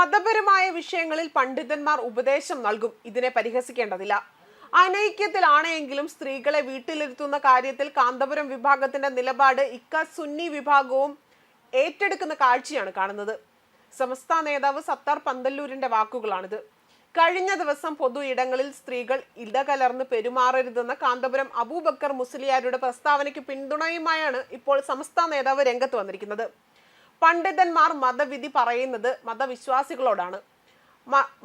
മതപരമായ വിഷയങ്ങളിൽ പണ്ഡിതന്മാർ ഉപദേശം നൽകും, ഇതിനെ പരിഹസിക്കേണ്ടതില്ല. അനൈക്യത്തിലാണെങ്കിലും സ്ത്രീകളെ വീട്ടിലിരുത്തുന്ന കാര്യത്തിൽ കാന്തപുരം വിഭാഗത്തിന്റെ നിലപാട് സുന്നി വിഭാഗവും ഏറ്റെടുക്കുന്ന കാഴ്ചയാണ് കാണുന്നത്. സമസ്ത നേതാവ് സത്താർ പന്തല്ലൂരിന്റെ വാക്കുകളാണിത്. കഴിഞ്ഞ ദിവസം പൊതു ഇടങ്ങളിൽ സ്ത്രീകൾ ഇടകലർന്ന് പെരുമാറരുതെന്ന കാന്തപുരം അബൂബക്കർ മുസ്ലിയാരുടെ പ്രസ്താവനയ്ക്ക് പിന്തുണയുമായാണ് ഇപ്പോൾ സമസ്ത നേതാവ് രംഗത്ത് വന്നിരിക്കുന്നത്. പണ്ഡിതന്മാർ മതവിധി പറയുന്നത് മതവിശ്വാസികളോടാണ്.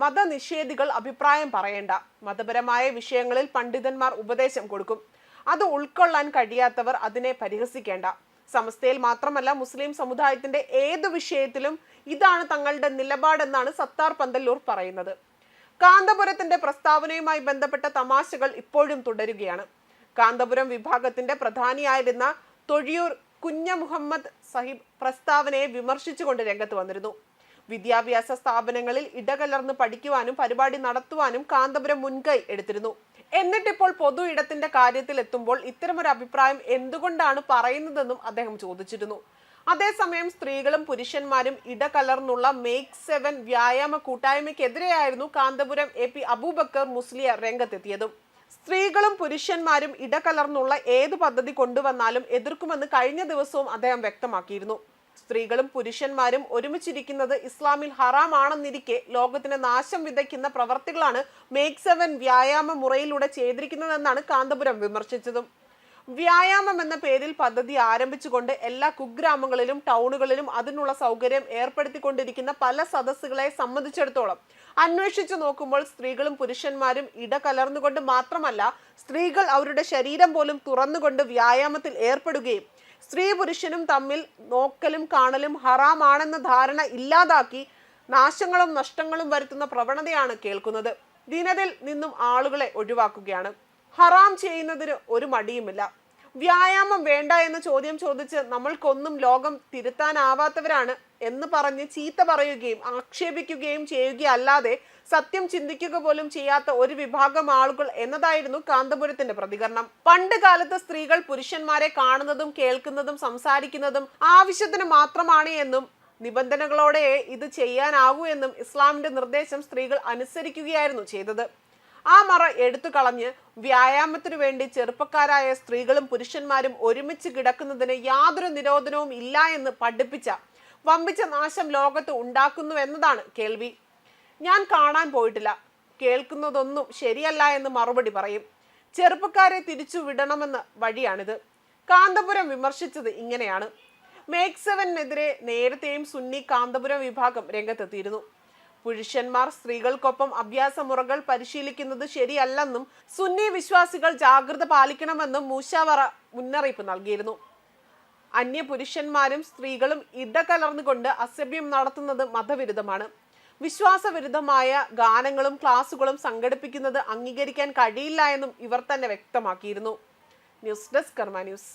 മതനിഷേധികൾ അഭിപ്രായം പറയേണ്ട. മതപരമായ വിഷയങ്ങളിൽ പണ്ഡിതന്മാർ ഉപദേശം കൊടുക്കും. അത് ഉൾക്കൊള്ളാൻ കഴിയാത്തവർ അതിനെ പരിഹസിക്കേണ്ട. സമസ്തയിൽ മാത്രമല്ല, മുസ്ലിം സമുദായത്തിന്റെ ഏതു വിഷയത്തിലും ഇതാണ് തങ്ങളുടെ നിലപാടെന്നാണ് സത്താർ പന്തല്ലൂർ പറയുന്നത്. കാന്തപുരത്തിന്റെ പ്രസ്താവനയുമായി ബന്ധപ്പെട്ട തമാശകൾ ഇപ്പോഴും തുടരുകയാണ്. കാന്തപുരം വിഭാഗത്തിന്റെ പ്രധാനിയായിരുന്ന തൊഴിയൂർ കുഞ്ഞ മുഹമ്മദ് സഹിബ് പ്രസ്താവനയെ വിമർശിച്ചുകൊണ്ട് രംഗത്ത് വന്നിരുന്നു. വിദ്യാഭ്യാസ സ്ഥാപനങ്ങളിൽ ഇടകലർന്ന് പഠിക്കുവാനും പരിപാടി നടത്തുവാനും കാന്തപുരം മുൻകൈ എടുത്തിരുന്നു. എന്നിട്ടിപ്പോൾ പൊതു ഇടത്തിന്റെ കാര്യത്തിൽ എത്തുമ്പോൾ ഇത്തരമൊരു അഭിപ്രായം എന്തുകൊണ്ടാണ് പറയുന്നതെന്നും അദ്ദേഹം ചോദിച്ചിരുന്നു. അതേസമയം സ്ത്രീകളും പുരുഷന്മാരും ഇടകലർന്നുള്ള മേക്ക് 7 വ്യായാമ കൂട്ടായ്മയ്ക്കെതിരെയായിരുന്നു കാന്തപുരം AP അബൂബക്കർ മുസ്ലിയാർ രംഗത്തെത്തിയതും. സ്ത്രീകളും പുരുഷന്മാരും ഇടകലർന്നുള്ള ഏതു പദ്ധതി കൊണ്ടുവന്നാലും എതിർക്കുമെന്ന് കഴിഞ്ഞ ദിവസവും അദ്ദേഹം വ്യക്തമാക്കിയിരുന്നു. സ്ത്രീകളും പുരുഷന്മാരും ഒരുമിച്ചിരിക്കുന്നത് ഇസ്ലാമിൽ ഹറാമാണെന്നിരിക്കെ ലോകത്തിന് നാശം വിതയ്ക്കുന്ന പ്രവർത്തികളാണ് മേക്ക് 7 വ്യായാമ മുറയിലൂടെ ചെയ്തിരിക്കുന്നതെന്നാണ് കാന്തപുരം വിമർശിച്ചതും. വ്യായാമം എന്ന പേരിൽ പദ്ധതി ആരംഭിച്ചുകൊണ്ട് എല്ലാ കുഗ്രാമങ്ങളിലും ടൗണുകളിലും അതിനുള്ള സൗകര്യം ഏർപ്പെടുത്തിക്കൊണ്ടിരിക്കുന്ന പല സദസ്സുകളെ സംബന്ധിച്ചിടത്തോളം അന്വേഷിച്ചു നോക്കുമ്പോൾ സ്ത്രീകളും പുരുഷന്മാരും ഇടകലർന്നുകൊണ്ട് മാത്രമല്ല, സ്ത്രീകൾ അവരുടെ ശരീരം പോലും തുറന്നുകൊണ്ട് വ്യായാമത്തിൽ ഏർപ്പെടുകയും സ്ത്രീ പുരുഷനും തമ്മിൽ നോക്കലും കാണലും ഹറാമാണെന്ന ധാരണ ഇല്ലാതാക്കി നാശങ്ങളും നഷ്ടങ്ങളും വരുത്തുന്ന പ്രവണതയാണ് കേൾക്കുന്നത്. ദിനത്തിൽ നിന്നും ആളുകളെ ഒഴിവാക്കുകയാണ്. ഹറാം ചെയ്യുന്നതിന് ഒരു മടിയുമില്ല. വ്യായാമം വേണ്ട എന്ന ചോദ്യം ചോദിച്ച് നമ്മൾക്കൊന്നും ലോകം തിരുത്താനാവാത്തവരാണ് എന്ന് പറഞ്ഞ് ചീത്ത പറയുകയും ആക്ഷേപിക്കുകയും ചെയ്യുകയല്ലാതെ സത്യം ചിന്തിക്കുക പോലും ചെയ്യാത്ത ഒരു വിഭാഗം ആളുകൾ എന്നതായിരുന്നു കാന്തപുരത്തിന്റെ പ്രതികരണം. പണ്ട് കാലത്ത് സ്ത്രീകൾ പുരുഷന്മാരെ കാണുന്നതും കേൾക്കുന്നതും സംസാരിക്കുന്നതും ആവശ്യത്തിന് മാത്രമാണ് എന്നും നിബന്ധനകളോടെ ഇത് ചെയ്യാനാകൂ എന്നും ഇസ്ലാമിന്റെ നിർദ്ദേശം സ്ത്രീകൾ അനുസരിക്കുകയായിരുന്നു ചെയ്തത്. ആ മറ എടുത്തു കളഞ്ഞ് വ്യായാമത്തിനു വേണ്ടി ചെറുപ്പക്കാരായ സ്ത്രീകളും പുരുഷന്മാരും ഒരുമിച്ച് കിടക്കുന്നതിന് യാതൊരു നിരോധനവും ഇല്ല എന്ന് പഠിപ്പിച്ച വമ്പിച്ച നാശം ലോകത്ത് ഉണ്ടാക്കുന്നു എന്നതാണ് കേൾവി. ഞാൻ കാണാൻ പോയിട്ടില്ല, കേൾക്കുന്നതൊന്നും ശരിയല്ല എന്ന് മറുപടി പറയും. ചെറുപ്പക്കാരെ തിരിച്ചു വിടണമെന്ന വഴിയാണിത്. കാന്തപുരം വിമർശിച്ചത് ഇങ്ങനെയാണ്. മേക്ക് 7-നെതിരെ നേരത്തെയും സുന്നി കാന്തപുരം വിഭാഗം രംഗത്തെത്തിയിരുന്നു. പുരുഷന്മാർ സ്ത്രീകൾക്കൊപ്പം അഭ്യാസമുറകൾ പരിശീലിക്കുന്നത് ശരിയല്ലെന്നും സുന്നി വിശ്വാസികൾ ജാഗ്രത പാലിക്കണമെന്നും മൂശാവറ മുന്നറിയിപ്പ് നൽകിയിരുന്നു. അന്യ പുരുഷന്മാരും സ്ത്രീകളും ഇടകലർന്നുകൊണ്ട് അസഭ്യം നടത്തുന്നത് മതവിരുദ്ധമാണ്. വിശ്വാസവിരുദ്ധമായ ഗാനങ്ങളും ക്ലാസുകളും സംഘടിപ്പിക്കുന്നത് അംഗീകരിക്കാൻ കഴിയില്ല എന്നും ഇവർ തന്നെ വ്യക്തമാക്കിയിരുന്നു. ന്യൂസ് ഡെസ്ക് കർമ്മ ന്യൂസ്.